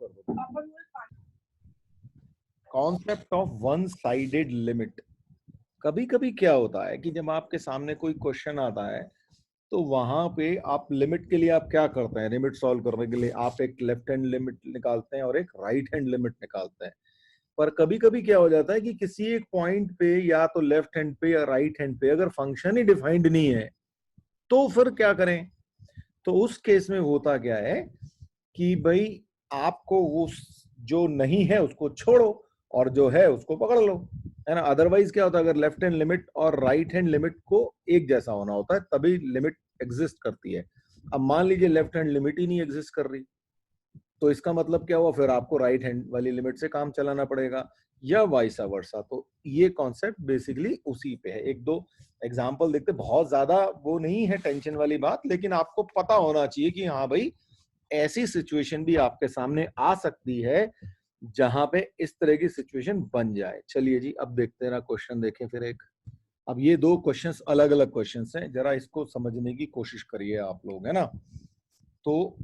कर दो। Concept of one sided limit. कभी कभी क्या होता है कि जब आपके सामने कोई क्वेश्चन आता है तो वहां पे आप लिमिट के लिए आप क्या करते हैं, लिमिट सॉल्व करने के लिए आप एक लेफ्ट हैंड लिमिट निकालते हैं और एक राइट हैंड लिमिट निकालते हैं। पर कभी कभी क्या हो जाता है कि किसी एक पॉइंट पे या तो लेफ्ट हैंड पे या राइट हैंड पे अगर फंक्शन ही डिफाइंड नहीं है तो फिर क्या करें। तो उस केस में होता क्या है कि भाई आपको वो जो नहीं है उसको छोड़ो और जो है उसको पकड़ लो, है ना। अदरवाइज क्या होता है, अगर लेफ्ट हैंड लिमिट और राइट हैंड लिमिट को एक जैसा होना होता है तभी लिमिट एग्जिस्ट करती है। अब मान लीजिए लेफ्ट हैंड लिमिट ही नहीं एग्जिस्ट कर रही तो इसका मतलब क्या हुआ, फिर आपको राइट हैंड वाली लिमिट से काम चलाना पड़ेगा या वाइस वर्सा। तो ये कॉन्सेप्ट बेसिकली उसी पे है। एक दो एग्जांपल देखते, बहुत ज्यादा वो नहीं है टेंशन वाली बात, लेकिन आपको पता होना चाहिए कि हाँ भाई ऐसी सिचुएशन भी आपके सामने आ सकती है जहां पे इस तरह की सिचुएशन बन जाए। चलिए जी अब देखते हैं ना, क्वेश्चन देखें फिर एक। अब ये दो क्वेश्चंस अलग अलग क्वेश्चंस हैं, जरा इसको समझने की कोशिश करिए आप लोग, है ना। तो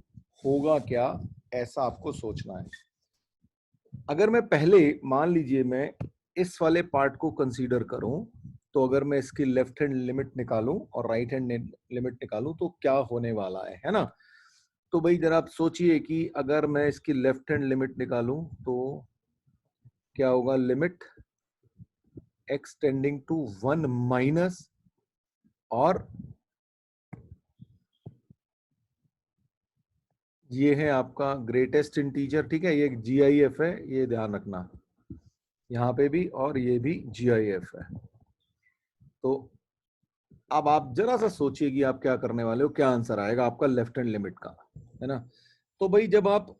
होगा क्या, ऐसा आपको सोचना है। अगर मैं पहले मान लीजिए मैं इस वाले पार्ट को कंसीडर करूं तो अगर मैं इसकी लेफ्ट हैंड लिमिट निकालूं और राइट हैंड लिमिट निकालूं तो क्या होने वाला है ना। तो भाई जरा आप सोचिए कि अगर मैं इसकी लेफ्ट हैंड लिमिट निकालूं तो क्या होगा, limit x tending to 1 minus और ये है आपका ग्रेटेस्ट इंटीजर, ठीक है। ये GIF है, ये ध्यान रखना, यहाँ पे भी और ये भी GIF है। तो अब आप जरा सा सोचिए कि आप क्या करने वाले हो, क्या आंसर आएगा आपका लेफ्ट हैंड लिमिट का, है ना। तो भाई जब आप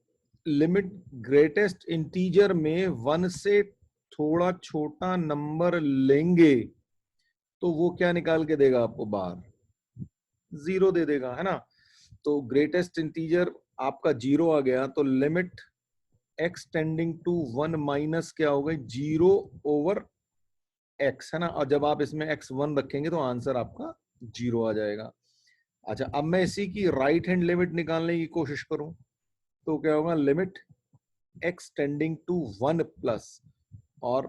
लिमिट ग्रेटेस्ट इंटीजर में 1 से थोड़ा छोटा नंबर लेंगे तो वो क्या निकाल के देगा आपको बाहर, 0 दे देगा, है ना। तो ग्रेटेस्ट इंटीजर आपका 0 आ गया तो limit x tending to 1 minus क्या हो गई, 0 ओवर x, है ना। और जब आप इसमें x1 रखेंगे तो आंसर आपका 0 आ जाएगा। अच्छा अब मैं इसी की राइट हैंड लिमिट निकालने की कोशिश करूं तो क्या होगा, limit x tending to 1 plus, और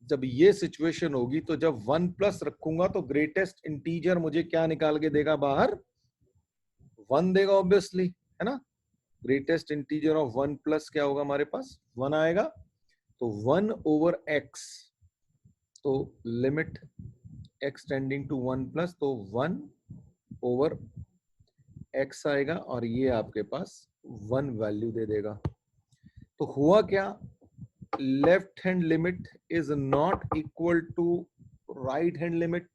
जब ये सिचुएशन होगी तो जब 1 प्लस रखूंगा तो ग्रेटेस्ट इंटीजर मुझे क्या निकाल के देगा बाहर, 1 देगा ऑब्वियसली, है ना। ग्रेटेस्ट इंटीजर ऑफ 1 प्लस क्या होगा हमारे पास, 1 आएगा। तो 1 ओवर x, तो limit x tending to 1 plus तो 1 ओवर x आएगा और ये आपके पास 1 वैल्यू दे देगा। तो हुआ क्या, left hand limit is not equal to right hand limit,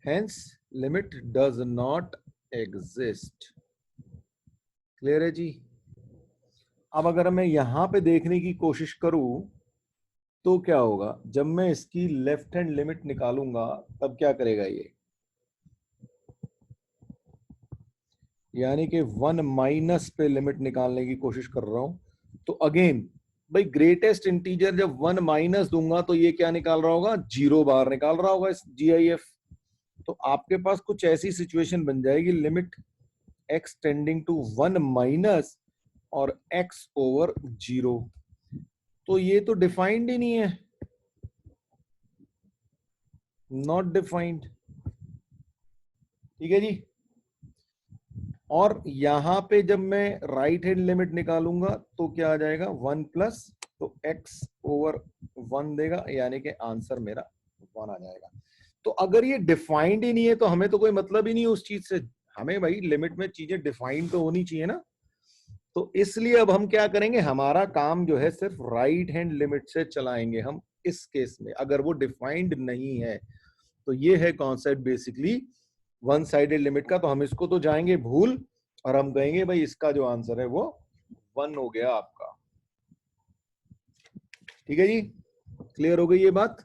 hence limit does not exist. Clear है जी। अब अगर मैं यहां पे देखने की कोशिश करूं तो क्या होगा, जब मैं इसकी लेफ्ट हैंड लिमिट निकालूंगा तब क्या करेगा ये, यानी कि 1 माइनस पे लिमिट निकालने की कोशिश कर रहा हूं तो अगेन भाई ग्रेटेस्ट इंटीजर जब 1 माइनस दूंगा तो ये क्या निकाल रहा होगा, 0 बाहर निकाल रहा होगा इस GIF। तो आपके पास कुछ ऐसी सिचुएशन बन जाएगी, limit x tending to 1 minus और x ओवर 0। तो ये तो डिफाइंड ही नहीं है, नॉट डिफाइंड, ठीक है जी। और यहां पे जब मैं राइट हैंड लिमिट निकालूंगा तो क्या आ जाएगा, 1 प्लस, तो x ओवर 1 देगा, यानी कि आंसर मेरा 1 आ जाएगा। तो अगर ये डिफाइंड ही नहीं है तो हमें तो कोई मतलब ही नहीं है उस चीज से। हमें भाई लिमिट में चीजें डिफाइंड तो होनी चाहिए ना। तो इसलिए अब हम क्या करेंगे, हमारा काम जो है सिर्फ राइट हैंड लिमिट से चलाएंगे हम इस केस में, अगर वो डिफाइंड नहीं है। तो ये है concept basically one sided limit का। तो हम इसको तो जाएंगे भूल और हम कहेंगे भाई इसका जो आंसर है वो 1 हो गया आपका। ठीक है जी, क्लियर हो गई ये बात।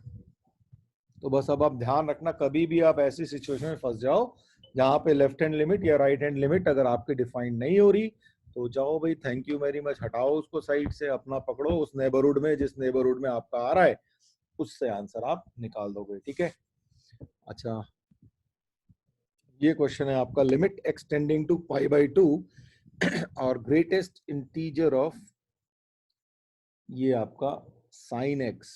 तो बस अब आप ध्यान रखना, कभी भी आप ऐसी सिचुएशन में फंस जाओ जहां पे लेफ्ट हैंड लिमिट या राइट हैंड लिमिट अगर आपकी डिफाइंड नहीं हो रही तो जाओ भाई थैंक यू वेरी मच, हटाओ उसको साइड से, अपना पकड़ो उस नेबरहुड में जिस नेबरहुड में आपका आ रहा है, उससे आंसर आप निकाल दोगे। ठीक है। अच्छा ये क्वेश्चन है आपका, limit x tending to pi by 2 और ग्रेटेस्ट इंटीजर ऑफ ये आपका साइन एक्स,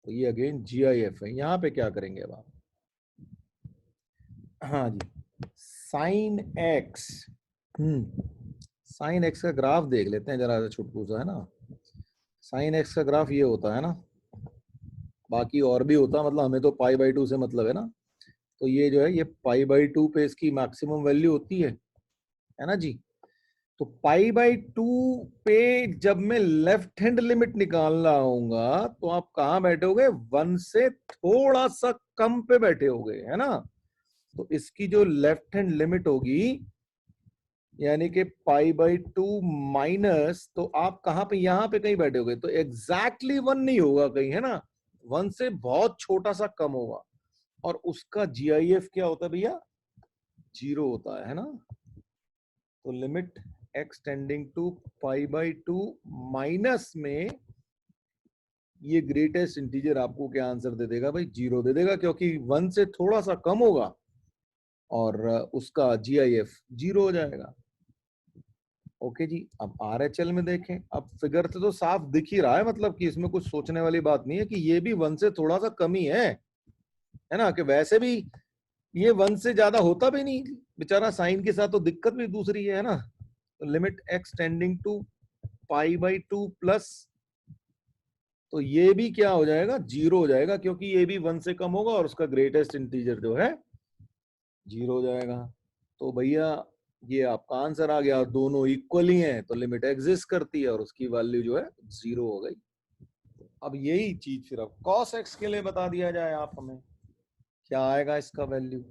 तो ये अगेन GIF है। यहाँ पे क्या करेंगे अब आप, हाँ जी, साइन एक्स, साइन एक्स का ग्राफ देख लेते हैं जरा सा, छुटकू सा है ना। साइन एक्स का ग्राफ ये होता है ना, बाकी और भी होता, मतलब हमें तो पाई/2 से मतलब है ना। तो ये जो है ये पाई/2 पे इसकी मैक्सिमम वैल्यू होती है ना जी। तो पाई/2 पे जब मैं लेफ्ट हैंड लिमिट निकाल रहा हूंगा तो आप कहां बैठोगे, 1 से थोड़ा सा कम पे बैठे होगे, है ना। तो इसकी जो लेफ्ट हैंड लिमिट होगी यानी कि पाई/2 माइनस, तो आप कहां पे, यहां पे कहीं बैठे होगे, तो एग्जैक्टली 1 नहीं होगा कहीं, है ना, 1 से बहुत छोटा सा कम होगा। और उसका GIF क्या होता है भैया, 0 होता है ना। तो limit x tending to pi minus में ये ग्रेटेस्ट इंटीजर आपको क्या आंसर दे देगा भाई, 0 दे देगा, क्योंकि 1 से थोड़ा सा कम होगा और उसका GIF 0 हो जाएगा। ओके जी। अब RHL में देखें, अब फिगर से तो साफ दिख ही रहा है, मतलब कि इसमें कुछ सोचने वाली बात नहीं है कि ये भी 1 से थोड़ा सा कम ही है ना, कि वैसे भी ये 1 से ज्यादा होता भी नहीं बेचारा, साइन के साथ तो दिक्कत भी दूसरी है ना। तो limit x tending to pi plus, तो ये भी क्या हो जाएगा, 0 हो जाएगा, क्योंकि ये भी 1 से कम होगा और उसका ग्रेटेस्ट इंटीजर जो है 0 हो जाएगा। तो भैया ये आपका आंसर आ गया, और दोनों इक्वल ही हैं तो लिमिट एग्जिस्ट करती है और उसकी वैल्यू जो है 0 हो गई। अब यही चीज फिर अब cos x के लिए बता दिया जाए आप हमें, क्या आएगा इसका वैल्यू।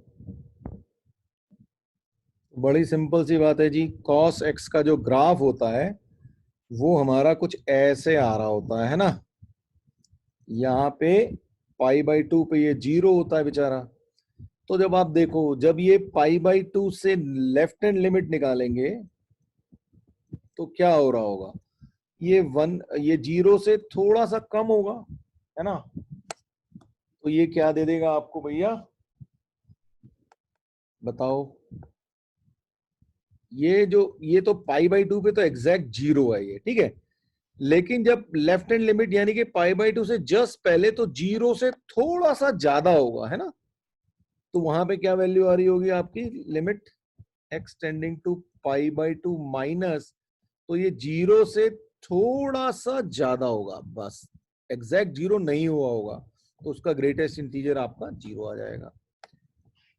बड़ी सिंपल सी बात है जी, cos x का जो ग्राफ होता है वो हमारा कुछ ऐसे आ रहा होता है ना। यहाँ पे पाई/2 पे ये 0 होता है बेचारा। तो जब आप देखो, जब ये पाई/2 से लेफ्ट हैंड लिमिट निकालेंगे तो क्या हो रहा होगा, ये 0 से थोड़ा सा कम होगा, है ना। तो ये क्या दे देगा आपको भैया, बताओ। ये तो पाई/2 पे तो एग्जैक्ट 0 है ये, ठीक है। लेकिन जब लेफ्ट हैंड लिमिट यानी कि पाई/2 से जस्ट पहले, तो 0 से थोड़ा सा ज्यादा होगा, है ना। तो वहां पे क्या वैल्यू आ रही होगी आपकी, limit x tending to pi minus, तो ये 0 से थोड़ा सा ज्यादा होगा, बस एग्जैक्ट 0 नहीं हुआ होगा, तो उसका ग्रेटेस्ट इंटीजर आपका 0 आ जाएगा।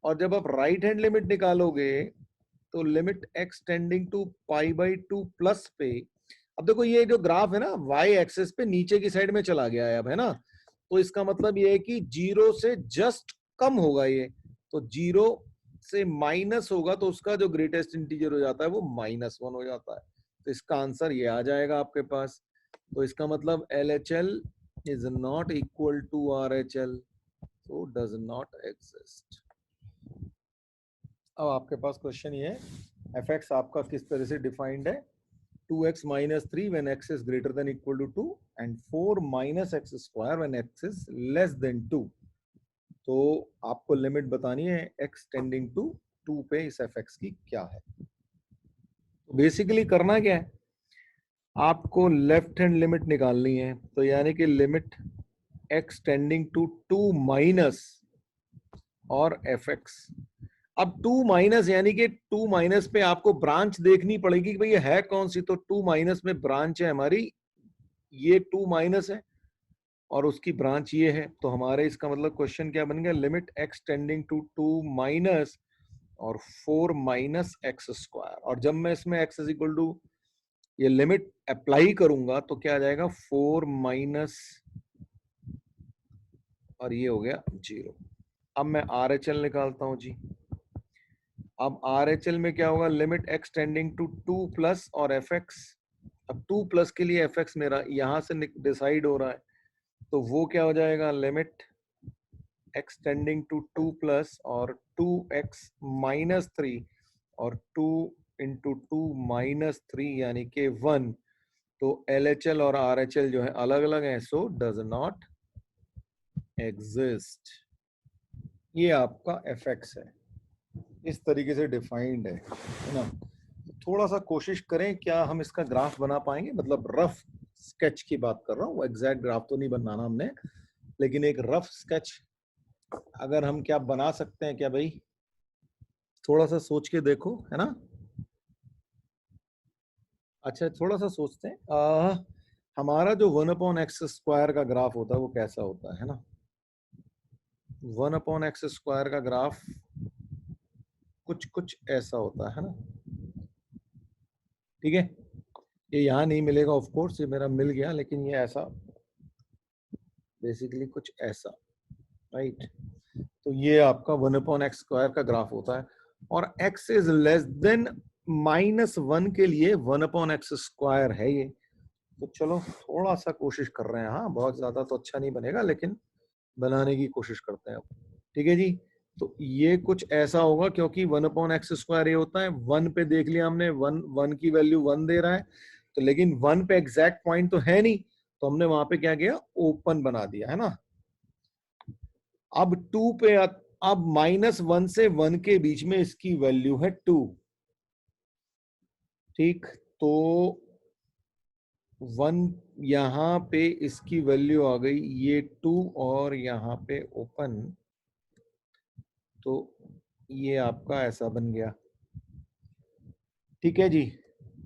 और जब आप राइट हैंड लिमिट निकालोगे तो limit x tending to pi plus पे, अब देखो ये जो ग्राफ है ना y एक्सिस पे नीचे की साइड में चला गया है अब, है ना। तो इसका मतलब ये है कि 0 से जस्ट कम होगा ये, तो 0 से माइनस होगा तो उसका जो ग्रेटेस्ट इंटीजर हो जाता है वो -1 हो जाता है। तो इसका आंसर ये आ जाएगा आपके पास। तो इसका मतलब LHL is not equal to RHL, so does not exist। अब आपके पास क्वेश्चन ये है, fx आपका किस तरह से डिफाइंड है, 2x minus 3 when x is greater than equal to 2 and 4 minus x square when x is less than 2। तो आपको लिमिट बतानी है x टेंडिंग टू 2 पे इस fx की क्या है। तो बेसिकली करना क्या है, आपको लेफ्ट हैंड लिमिट निकालनी है, तो यानी कि limit x tending to 2 minus और fx। अब 2 माइनस यानी कि 2 माइनस पे आपको ब्रांच देखनी पड़ेगी कि भाई ये है कौन सी, तो 2 माइनस में ब्रांच है हमारी, ये 2 माइनस है और उसकी ब्रांच ये है। तो हमारे इसका मतलब क्वेश्चन क्या बन गया, limit x tending to 2 minus और 4 माइनस एक्स स्क्वायर। और जब मैं इसमें x इज इक्वल टू ये लिमिट अप्लाई करूंगा तो क्या आ जाएगा, 4 माइनस और ये हो गया 0। अब मैं RHL निकालता हूं जी। अब RHL में क्या होगा, limit x tending to 2 plus और fx। अब 2 प्लस के लिए fx मेरा यहां से डिसाइड हो रहा है, तो वो क्या हो जाएगा, limit x tending to 2 plus और 2x माइनस 3 और 2 इंटू 2 माइनस 3 यानी कि 1। तो LHL और RHL जो है अलग अलग है, सो डज नॉट एग्जिस्ट। ये आपका fx है, इस तरीके से डिफाइंड है ना। थोड़ा सा कोशिश करें, क्या हम इसका ग्राफ बना पाएंगे? मतलब रफ स्केच की बात कर रहा हूँ, एग्जैक्ट ग्राफ तो नहीं बनाना हमने, लेकिन एक रफ स्केच अगर हम क्या बना सकते हैं क्या भाई? थोड़ा सा सोच के देखो, है ना? अच्छा, थोड़ा सा सोचते हैं। हमारा जो 1/x² का ग्राफ होता है वो कैसा होता है ना? 1/x² का ग्राफ कुछ कुछ ऐसा होता है ना? ठीक है, ये यहाँ नहीं मिलेगा ऑफ कोर्स, ये मेरा मिल गया, लेकिन ये ऐसा बेसिकली कुछ ऐसा, राइट? तो ये आपका 1/x² का ग्राफ होता है, और x इज लेस देन -1 के लिए 1/x² है ये। तो चलो थोड़ा सा कोशिश कर रहे हैं, हाँ बहुत ज्यादा तो अच्छा नहीं बनेगा, लेकिन बनाने की कोशिश करते हैं। ठीक है जी, तो ये कुछ ऐसा होगा, क्योंकि 1/x² ये होता है, 1 पे देख लिया हमने, 1 की वैल्यू 1 दे रहा है, तो लेकिन 1 पे एग्जैक्ट पॉइंट तो है नहीं, तो हमने वहां पे क्या किया, ओपन बना दिया, है ना? अब 2 पे अब -1 से 1 के बीच में इसकी वैल्यू है 2। ठीक, तो 1 यहां पे इसकी वैल्यू आ गई ये 2, और यहां पे ओपन, तो ये आपका ऐसा बन गया। ठीक है जी,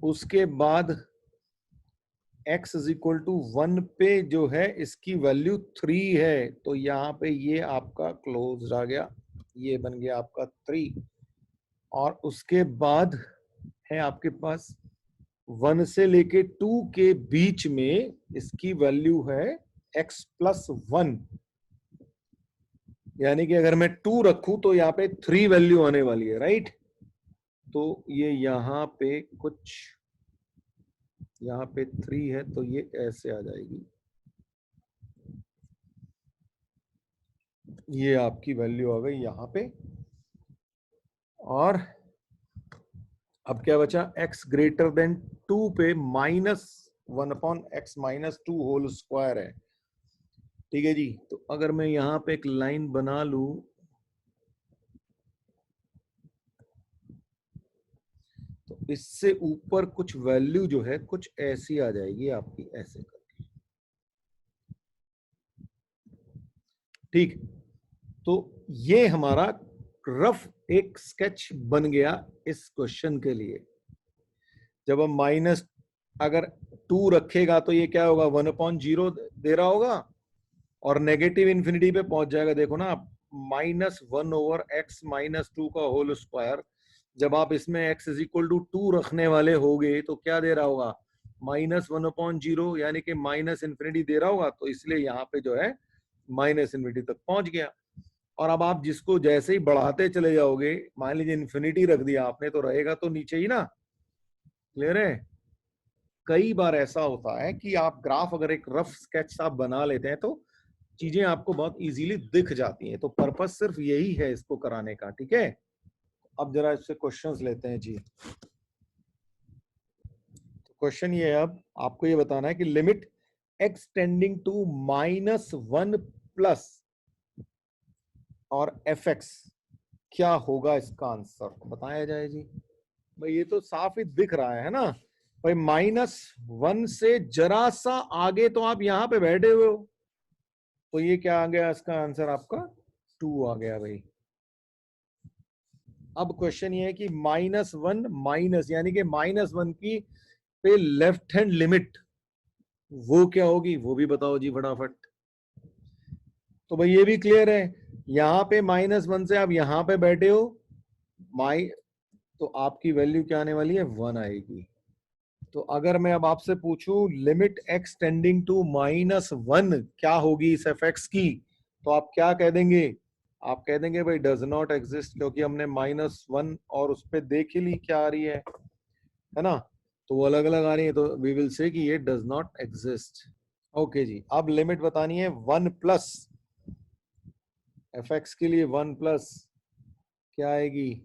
उसके बाद x इज इक्वल टू 1 पे जो है इसकी वैल्यू 3 है, तो यहाँ पे ये आपका क्लोज आ गया, ये बन गया आपका 3। और उसके बाद है आपके पास 1 से लेके 2 के बीच में इसकी वैल्यू है x+1, यानी कि अगर मैं 2 रखूं तो यहाँ पे 3 वैल्यू आने वाली है, राइट? तो ये यहाँ पे कुछ, यहाँ पे 3 है, तो ये ऐसे आ जाएगी, ये आपकी वैल्यू आ गई यहाँ पे। और अब क्या बचा, x ग्रेटर देन 2 पे -1/x-2 होल स्क्वायर है। ठीक है जी, तो अगर मैं यहाँ पे एक लाइन बना लू, तो इससे ऊपर कुछ वैल्यू जो है कुछ ऐसी आ जाएगी आपकी, ऐसे करके। ठीक, तो ये हमारा रफ एक स्केच बन गया इस क्वेश्चन के लिए। जब हम माइनस अगर 2 रखेगा तो ये क्या होगा, 1/0 दे रहा होगा, और नेगेटिव इन्फिनिटी पे पहुंच जाएगा। देखो ना आप, -1/x-2 का होल स्क्वायर, जब आप इसमें x इज इक्वल टू 2 रखने वाले होगे तो क्या दे रहा होगा, -1/0, यानी कि माइनस इन्फिनिटी दे रहा होगा, तो इसलिए यहाँ पे जो है माइनस इन्फिनिटी तक पहुंच गया। और अब आप जिसको जैसे ही बढ़ाते चले जाओगे, मान लीजिए इन्फिनिटी रख दिया आपने, तो रहेगा तो नीचे ही ना। क्लियर है? कई बार ऐसा होता है कि आप ग्राफ अगर एक रफ स्केच आप बना लेते हैं तो चीजें आपको बहुत इजीली दिख जाती हैं, तो पर्पस सिर्फ यही है इसको कराने का। ठीक है, अब जरा इससे क्वेश्चंस लेते हैं जी। तो क्वेश्चन ये है, अब आपको ये बताना है कि limit x tending to -1 plus और fx, क्या होगा इसका आंसर, बताया जाए जी। भाई ये तो साफ ही दिख रहा है ना भाई, -1 से जरा सा आगे तो आप यहाँ पे बैठे हुए हो, तो ये क्या आ गया इसका आंसर आपका, 2 आ गया भाई। अब क्वेश्चन ये है कि -1 माइनस, यानी कि -1 की पे लेफ्ट हैंड लिमिट वो क्या होगी, वो भी बताओ जी फटाफट। तो भाई ये भी क्लियर है, यहाँ पे -1 से आप यहाँ पे बैठे हो, माई, तो आपकी वैल्यू क्या आने वाली है, 1 आएगी। तो अगर मैं अब आपसे पूछूं लिमिट x टेंडिंग टू -1 क्या होगी इस fx की, तो आप क्या कह देंगे, आप कह देंगे भाई डज नॉट एग्जिस्ट, क्योंकि हमने -1 और उस पर देख ही ली क्या आ रही है ना? तो वो अलग अलग आ रही है, तो वी विल से कि ये डज नॉट एग्जिस्ट। ओके जी, अब लिमिट बतानी है 1 प्लस, fx के लिए 1 प्लस क्या आएगी,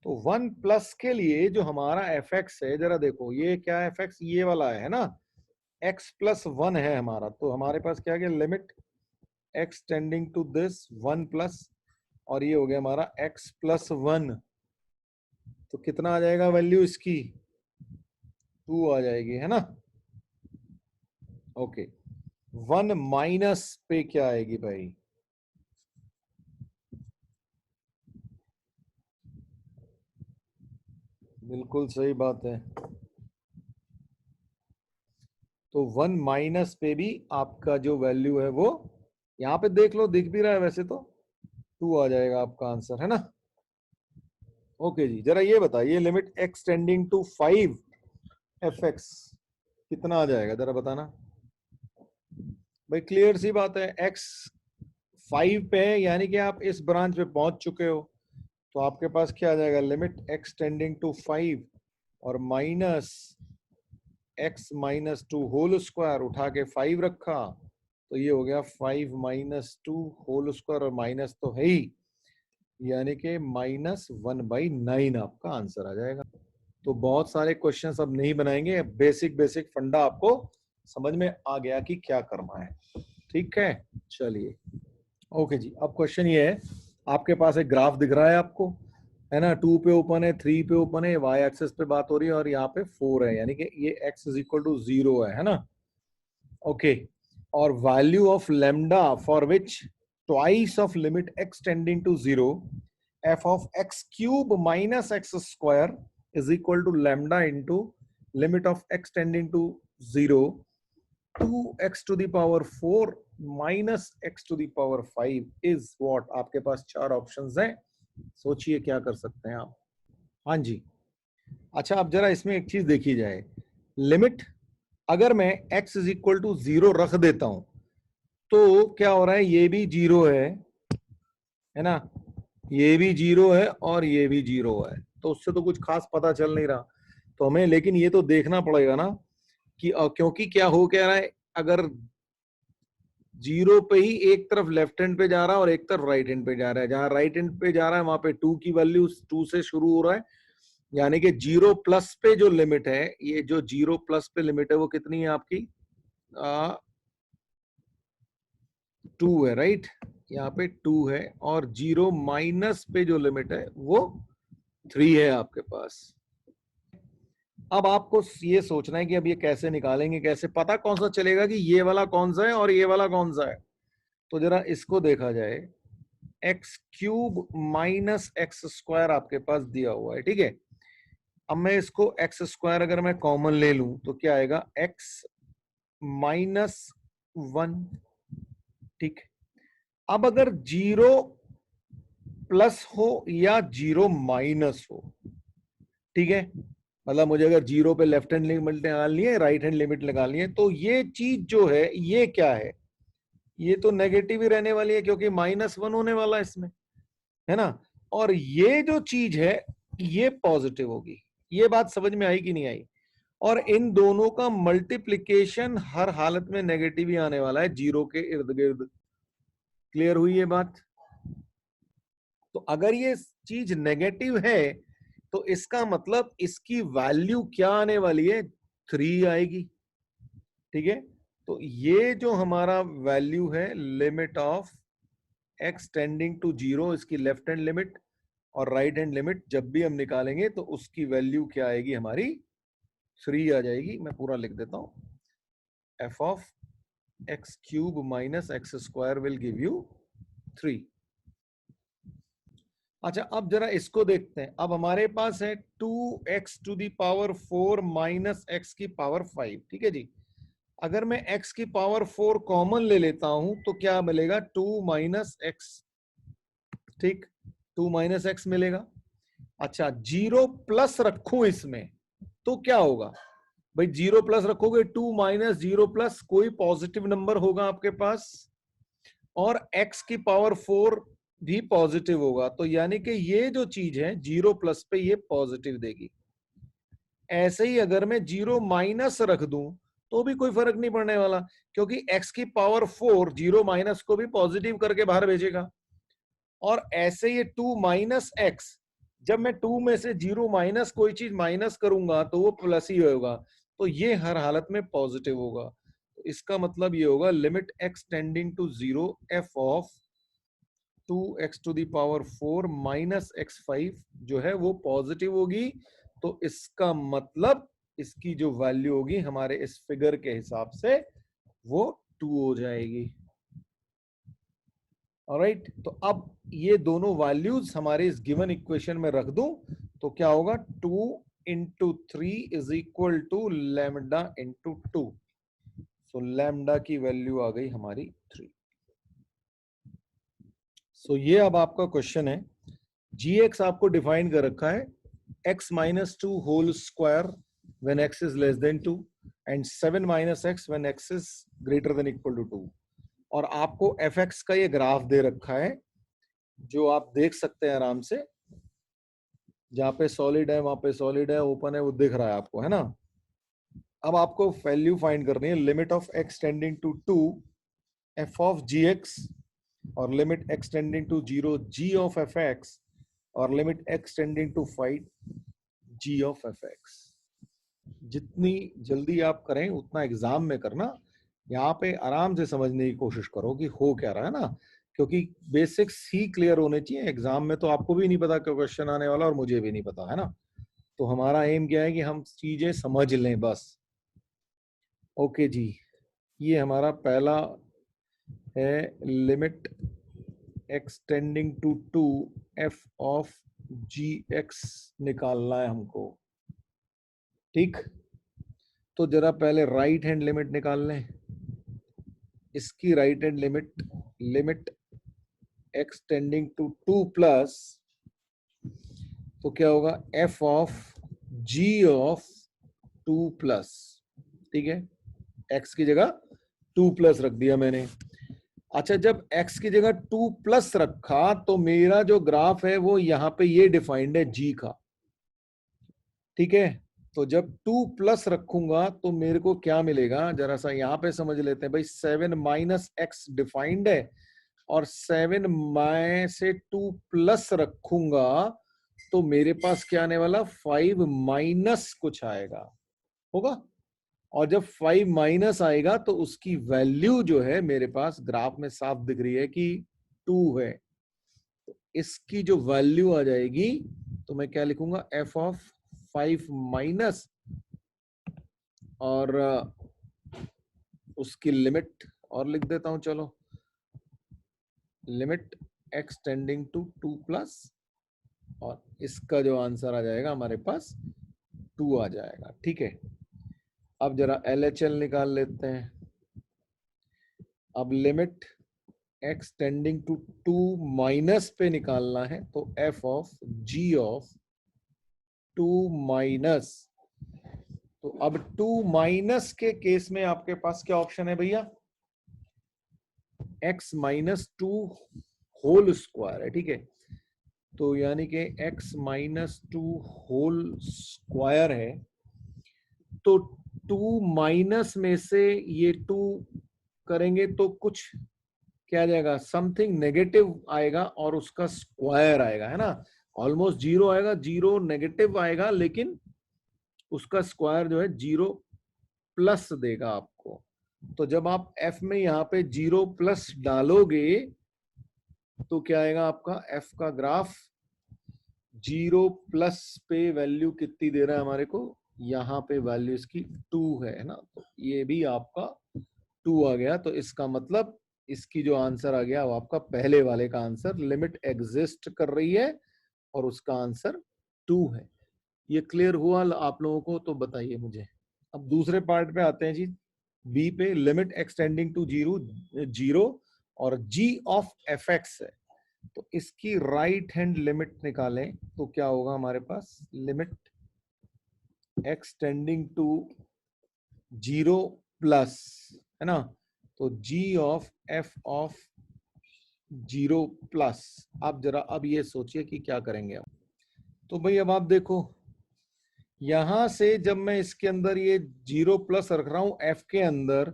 तो 1 प्लस के लिए जो हमारा fx है, जरा देखो ये क्या है, fx ये वाला है ना, x+1 है हमारा, तो हमारे पास क्या गया, limit x tending to this 1 plus, और ये हो गया हमारा x+1, तो कितना आ जाएगा वैल्यू इसकी, 2 आ जाएगी, है ना। ओके, 1 माइनस पे क्या आएगी भाई? बिल्कुल सही बात है। तो 1 माइनस पे भी आपका जो वैल्यू है वो यहाँ पे देख लो, दिख भी रहा है वैसे तो, 2 आ जाएगा आपका आंसर, है ना। ओके जी, जरा ये बताइए, limit x tending to 5 fx कितना आ जाएगा, जरा बताना भाई। क्लियर सी बात है, x 5 पे है, यानी कि आप इस ब्रांच पे पहुंच चुके हो, तो आपके पास क्या आ जाएगा, लिमिट x टेंडिंग टू 5 और minus x minus 2 whole square, उठा के 5 रखा, तो ये हो गया 5 माइनस 2 होल स्क्वायर, और माइनस तो है ही, यानी कि -1/9 आपका आंसर आ जाएगा। तो बहुत सारे क्वेश्चन अब नहीं बनाएंगे, बेसिक बेसिक फंडा आपको समझ में आ गया कि क्या करना है। ठीक है, चलिए। ओके जी, अब क्वेश्चन ये है, आपके पास एक ग्राफ दिख रहा है आपको, है ना। 2 पे ओपन है, 3 पे ओपन है, वाई एक्सेस पे बात हो रही है, और यहाँ पे 4 है, यानी कि ये x इज इक्वल टू 0 है ना। ओके, और value of lambda for which twice of limit x tending to 0 f of x cube minus x square is equal to lambda into limit of x tending to 0 2x to the power 4 minus x to the power 5 is what। आपके पास 4 options हैं, सोचिए क्या कर सकते हैं आप। हाँ जी, अच्छा अब जरा इसमें एक चीज देखी जाए, लिमिट अगर मैं x इज इक्वल टू 0 रख देता हूं तो क्या हो रहा है, ये भी 0 है ना, ये भी 0 है और ये भी 0 है, तो उससे तो कुछ खास पता चल नहीं रहा। तो हमें लेकिन ये तो देखना पड़ेगा ना कि क्योंकि क्या हो कह रहा है, अगर 0 पे ही एक तरफ लेफ्ट हैंड पे जा रहा है और एक तरफ राइट हैंड पे जा रहा है, जहां राइट हैंड पे जा रहा है वहां पे 2 की वैल्यू 2 से शुरू हो रहा है, यानी कि 0 प्लस पे जो लिमिट है, ये जो 0 प्लस पे लिमिट है वो कितनी है आपकी, 2 है, राइट। यहाँ पे 2 है, और 0 माइनस पे जो लिमिट है वो 3 है आपके पास। अब आपको ये सोचना है कि अब ये कैसे निकालेंगे, कैसे पता कौन सा चलेगा कि ये वाला कौन सा है और ये वाला कौन सा है। तो जरा इसको देखा जाए, x cube minus x square आपके पास दिया हुआ है, ठीक है। अब मैं इसको एक्स स्क्वायर अगर मैं कॉमन ले लूं तो क्या आएगा, एक्स -1, ठीक। अब अगर 0 प्लस हो या 0 माइनस हो, ठीक है, मतलब मुझे अगर 0 पे लेफ्ट हैंड लिमिट निकालनी है, राइट हैंड लिमिट निकालनी है, तो ये चीज जो है ये क्या है, ये तो नेगेटिव ही रहने वाली है क्योंकि -1 होने वाला है इसमें, है ना। और ये जो चीज है ये पॉजिटिव होगी। ये बात समझ में आई कि नहीं आई? और इन दोनों का मल्टीप्लीकेशन हर हालत में नेगेटिव ही आने वाला है, 0 के इर्द गिर्द। क्लियर हुई ये बात? तो अगर ये चीज नेगेटिव है तो इसका मतलब इसकी वैल्यू क्या आने वाली है, 3 आएगी, ठीक है। तो ये जो हमारा वैल्यू है, limit of x tending to 0, इसकी लेफ्ट हैंड लिमिट और राइट हैंड लिमिट जब भी हम निकालेंगे तो उसकी वैल्यू क्या आएगी हमारी, 3 आ जाएगी। मैं पूरा लिख देता हूं, f of x cube minus x square will give you 3। अच्छा अब जरा इसको देखते हैं, अब हमारे पास है 2x to the power 4 minus x की पावर 5, ठीक है जी। अगर मैं x की पावर 4 कॉमन ले लेता हूं तो क्या मिलेगा, 2 माइनस एक्स, ठीक, 2 माइनस एक्स मिलेगा। अच्छा 0 प्लस रखूं इसमें तो क्या होगा भाई, 0 प्लस रखोगे 2 माइनस 0 प्लस कोई पॉजिटिव नंबर होगा आपके पास, और x की पावर 4 भी पॉजिटिव होगा, तो यानी कि ये जो चीज है 0 प्लस पे ये पॉजिटिव देगी। ऐसे ही अगर मैं 0 माइनस रख दूं तो भी कोई फर्क नहीं पड़ने वाला, क्योंकि x की पावर 4 0 माइनस को भी पॉजिटिव करके बाहर भेजेगा। और ऐसे ये 2 माइनस एक्स, जब मैं 2 में से 0 माइनस कोई चीज माइनस करूंगा तो वो प्लस ही होगा, तो ये हर हालत में पॉजिटिव होगा। तो इसका मतलब ये होगा, limit x tending to 0 f of 2x to the power 4 minus x5 जो है वो पॉजिटिव होगी। तो इसका मतलब इसकी जो वैल्यू होगी हमारे इस फिगर के हिसाब से वो 2 हो जाएगी। ऑलराइट, तो अब ये दोनों वैल्यूज हमारे इस गिवन इक्वेशन में रख दूं तो क्या होगा, 2 into 3 is equal to lambda into 2। So lambda की वैल्यू आ गई हमारी 3। सो ये अब आपका क्वेश्चन है, जी एक्स आपको डिफाइन कर रखा है x minus 2 whole square when x is less than 2 and 7 minus x when x is greater than equal to 2। और आपको fx का ये ग्राफ दे रखा है जो आप देख सकते हैं आराम से, जहां पे सॉलिड है वहां पे सॉलिड है, ओपन है, वो दिख रहा है आपको, है ना। अब आपको वैल्यू फाइंड करनी है, limit of x tending to 2 f of gx और limit x tending to 0 g of fx और limit x tending to 5 g of fx। जितनी जल्दी आप करें उतना एग्जाम में करना, यहाँ पे आराम से समझने की कोशिश करो कि हो क्या रहा है ना, क्योंकि बेसिक्स ही क्लियर होने चाहिए। एग्जाम में तो आपको भी नहीं पता क्या क्वेश्चन आने वाला और मुझे भी नहीं पता, है ना। तो हमारा एम क्या है कि हम चीजें समझ लें बस। ओके जी, ये हमारा पहला है, limit x tending to 2 f of gx निकालना है हमको। ठीक, तो जरा पहले राइट हैंड लिमिट निकाल लें। इसकी right hand limit, limit x tending to 2 plus, तो क्या होगा, f of g of 2 plus. ठीक है, x की जगह 2 प्लस रख दिया मैंने। अच्छा, जब x की जगह 2 प्लस रखा तो मेरा जो ग्राफ है वो यहाँ पे ये डिफाइंड है g का। ठीक है, तो जब 2 प्लस रखूंगा तो मेरे को क्या मिलेगा, जरा सा यहाँ पे समझ लेते हैं भाई। 7 माइनस एक्स डिफाइंड है और 7 मैं से 2 प्लस रखूंगा तो मेरे पास क्या आने वाला, 5 माइनस कुछ आएगा, होगा। और जब 5 माइनस आएगा तो उसकी वैल्यू जो है मेरे पास ग्राफ में साफ दिख रही है कि 2 है। तो इसकी जो वैल्यू आ जाएगी तो मैं क्या लिखूंगा, f ऑफ 5 माइनस और उसकी लिमिट और लिख देता हूं, चलो, limit x tending to 2 plus, और इसका जो आंसर आ जाएगा हमारे पास 2 आ जाएगा। ठीक है, अब जरा LHL निकाल लेते हैं। अब limit x tending to 2 minus पे निकालना है तो f of g of 2 minus. तो अब 2 माइनस के केस में आपके पास क्या ऑप्शन है भैया, x माइनस 2 होल स्क्वायर है। ठीक है, तो यानी कि x माइनस 2 होल स्क्वायर है, तो 2 माइनस में से ये 2 करेंगे तो कुछ क्या आ जाएगा, समथिंग नेगेटिव आएगा और उसका स्क्वायर आएगा, है ना। ऑलमोस्ट 0 आएगा, 0 नेगेटिव आएगा, लेकिन उसका स्क्वायर जो है 0 प्लस देगा आपको। तो जब आप f में यहाँ पे 0 प्लस डालोगे तो क्या आएगा आपका f का ग्राफ, 0 प्लस पे वैल्यू कितनी दे रहा है हमारे को, यहाँ पे वैल्यू इसकी 2 है ना। तो ये भी आपका 2 आ गया, तो इसका मतलब इसकी जो आंसर आ गया वो आपका पहले वाले का आंसर, लिमिट एग्जिस्ट कर रही है और उसका आंसर 2 है। ये क्लियर हुआ आप लोगों को, तो बताइए मुझे। अब दूसरे पार्ट पे आते हैं जी, बी पे, लिमिट एक्सटेंडिंग टू 0 और g ऑफ fx है, तो इसकी राइट हैंड लिमिट निकालें तो क्या होगा हमारे पास, लिमिट एक्सटेंडिंग टू 0 प्लस, है ना, तो g of f of 0 plus. आप जरा अब ये सोचिए कि क्या करेंगे आप। तो भाई अब आप देखो, यहां से जब मैं इसके अंदर ये 0 प्लस रख रहा हूं f के अंदर,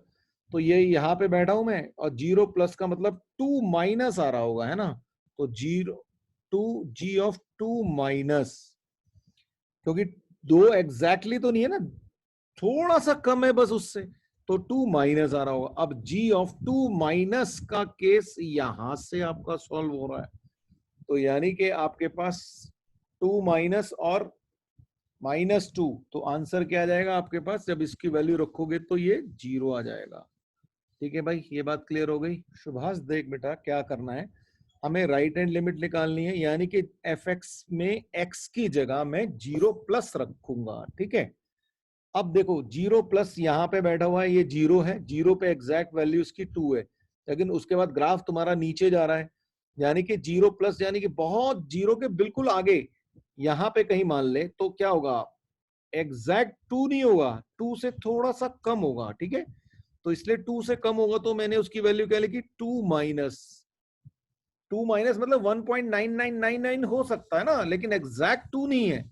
तो ये यहां पे बैठा हूं मैं, और 0 प्लस का मतलब 2 माइनस आ रहा होगा, है ना। तो 2 g ऑफ 2 माइनस, क्योंकि 2 एग्जैक्टली तो नहीं है ना, थोड़ा सा कम है बस उससे, तो 2 माइनस आ रहा होगा। अब g ऑफ 2 माइनस का केस यहां से आपका सॉल्व हो रहा है, तो यानी कि आपके पास 2 माइनस और -2, तो आंसर क्या आ जाएगा आपके पास? जब इसकी वैल्यू रखोगे तो ये 0 आ जाएगा। ठीक है भाई, ये बात क्लियर हो गई। सुभाष देख बेटा क्या करना है, हमें राइट हैंड लिमिट निकालनी है, यानी कि एफ एक्स में एक्स की जगह मैं 0 प्लस रखूंगा। ठीक है, अब देखो 0 प्लस यहाँ पे बैठा हुआ है, ये 0 है, 0 पे एग्जैक्ट वैल्यू इसकी 2 है, लेकिन उसके बाद ग्राफ तुम्हारा नीचे जा रहा है, यानी कि 0 प्लस यानी कि बहुत 0 के बिल्कुल आगे यहाँ पे कहीं मान ले तो क्या होगा, एग्जैक्ट 2 नहीं होगा, 2 से थोड़ा सा कम होगा। ठीक है, तो इसलिए 2 से कम होगा तो मैंने उसकी वैल्यू क्या लिखी, 2 माइनस मतलब 1.9999 हो सकता है ना, लेकिन एग्जैक्ट 2 नहीं है।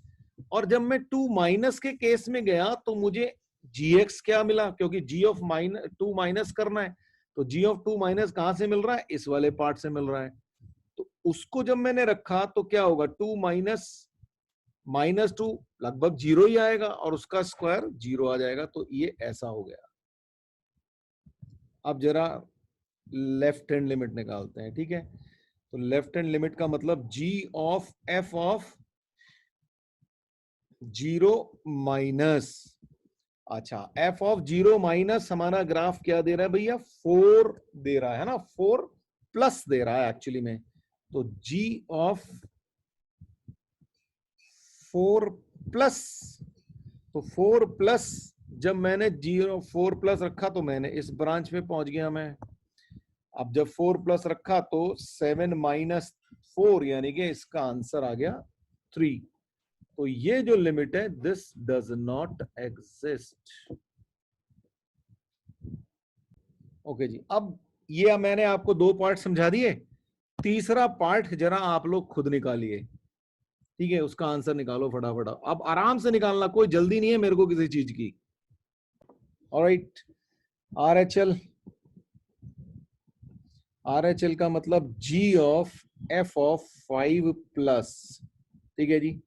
और जब मैं 2 माइनस के केस में गया तो मुझे gx क्या मिला, क्योंकि g ऑफ माइनस 2 माइनस करना है, तो g ऑफ 2 माइनस कहां से मिल रहा है, इस वाले पार्ट से मिल रहा है। तो उसको जब मैंने रखा तो क्या होगा, 2 माइनस -2 लगभग 0 ही आएगा और उसका स्क्वायर 0 आ जाएगा। तो ये ऐसा हो गया। अब जरा लेफ्ट हैंड लिमिट निकालते हैं। ठीक है, तो लेफ्ट हैंड लिमिट का मतलब g of f of 0 minus, अच्छा f ऑफ 0 माइनस हमारा ग्राफ क्या दे रहा है भैया, 4 दे रहा है ना, 4 प्लस दे रहा है एक्चुअली में। तो g ऑफ 4 प्लस, तो 4 प्लस जब मैंने 4 प्लस रखा तो मैंने इस ब्रांच में पहुंच गया मैं। अब जब 4 प्लस रखा तो 7 माइनस 4 यानी कि इसका आंसर आ गया 3। तो ये जो लिमिट है, this does not exist. Okay जी, अब ये मैंने आपको 2 पार्ट समझा दिए, तीसरा पार्ट जरा आप लोग खुद निकालिए। ठीक है, उसका आंसर निकालो फटाफट, अब आराम से निकालना, कोई जल्दी नहीं है मेरे को किसी चीज की। ऑलराइट, आरएचएल, आरएचएल का मतलब g of f of 5 plus. ठीक है जी,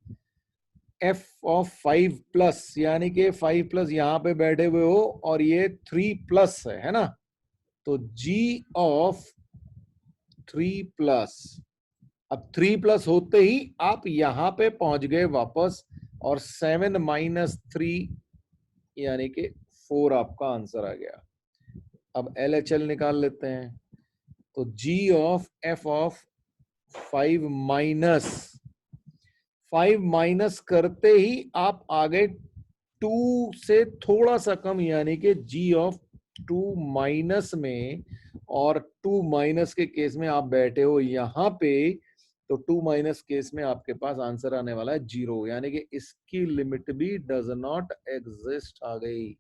f ऑफ 5 प्लस यानी कि 5 प्लस यहां पे बैठे हुए हो और ये 3 प्लस है ना, तो g ऑफ 3 प्लस। अब 3 प्लस होते ही आप यहां पे पहुंच गए वापस, और 7 माइनस 3 यानी कि 4 आपका आंसर आ गया। अब LHL निकाल लेते हैं, तो g of f of 5 minus, 5 minus करते ही आप आ गए 2 से थोड़ा सा कम, यानी कि g ऑफ 2 माइनस में, और 2 माइनस के केस में आप बैठे हो यहां पे, तो 2 माइनस केस में आपके पास आंसर आने वाला है 0, यानी कि इसकी लिमिट भी डज नॉट एग्जिस्ट आ गई।